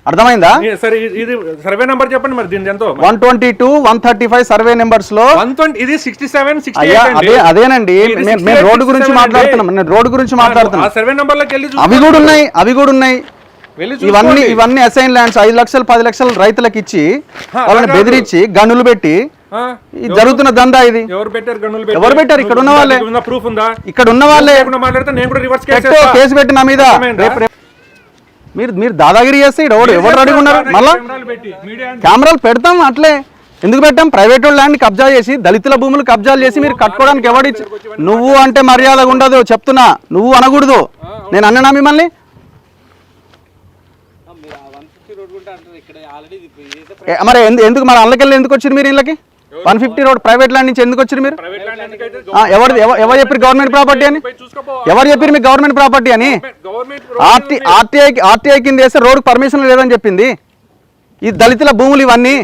అర్థమైందా? సరే ఇది సర్వే నెంబర్ చెప్పండి మరి దీని ఎంతో 122, 135 సర్వే నెంబర్స్ లో 120 ఇది 67, 68 అయ్యా అండి. అదేనండి ఇది మేము 68, రోడ్డు గురించి 67 మాట్లాడుతున్నాం. నేను రోడ్డు గురించి ఆ మాట్లాడుతున్నాం. సర్వే నెంబర్లోకి వెళ్ళి అవి కూడా ఉన్నాయి వెళ్ళి ఇవన్నీ అసైన్ ల్యాండ్స్ 5 లక్షలు 10 లక్షలు రైతులకు ఇచ్చి వాళ్ళని బెదిరించి గన్నులు పెట్టి జరుగుతున్న దందా ఇది. ఎవరు పెట్టారు గన్నులు? ఎవరు పెట్టారు? ఇక్కడ ఉన్న వాళ్ళే. ప్రూఫ్ ఉందా? ఇక్కడ ఉన్న వాళ్ళే. మాట్లాడితే నేను కూడా రివర్స్ కేసు పెట్టి నా మీద మీరు దాదాగిరి చేస్తే ఎవరు రెడీగా ఉన్నారు? మళ్ళా కెమెరాలు పెడతాం. అట్లే ఎందుకు పెట్టాం? ప్రైవేట్ ల్యాండ్ కబ్జా చేసి దళితుల భూములు కబ్జాలు చేసి మీరు కట్టుకోవడానికి ఎవడిచ్చి? నువ్వు అంటే మర్యాదగా ఉండదు చెప్తున్నా. నువ్వు అనకూడదు. నేను అన్నా మిమ్మల్ని. మరి ఎందుకు మరి అందుకెళ్ళి ఎందుకు వచ్చారు మీరు? ఇళ్ళకి 150 రోడ్ ప్రైవేట్ ల్యాండ్ నుంచి ఎందుకు వచ్చారు మీరు? ఎవరు చెప్పారు గవర్నమెంట్ ప్రాపర్టీ అని? ఎవరు చెప్పారు మీకు గవర్నమెంట్ ప్రాపర్టీ అని? ఆర్టీఐ కింద వేస్తే రోడ్డు పర్మిషన్ లేదని చెప్పింది. ఈ దళితుల భూములు ఇవన్నీ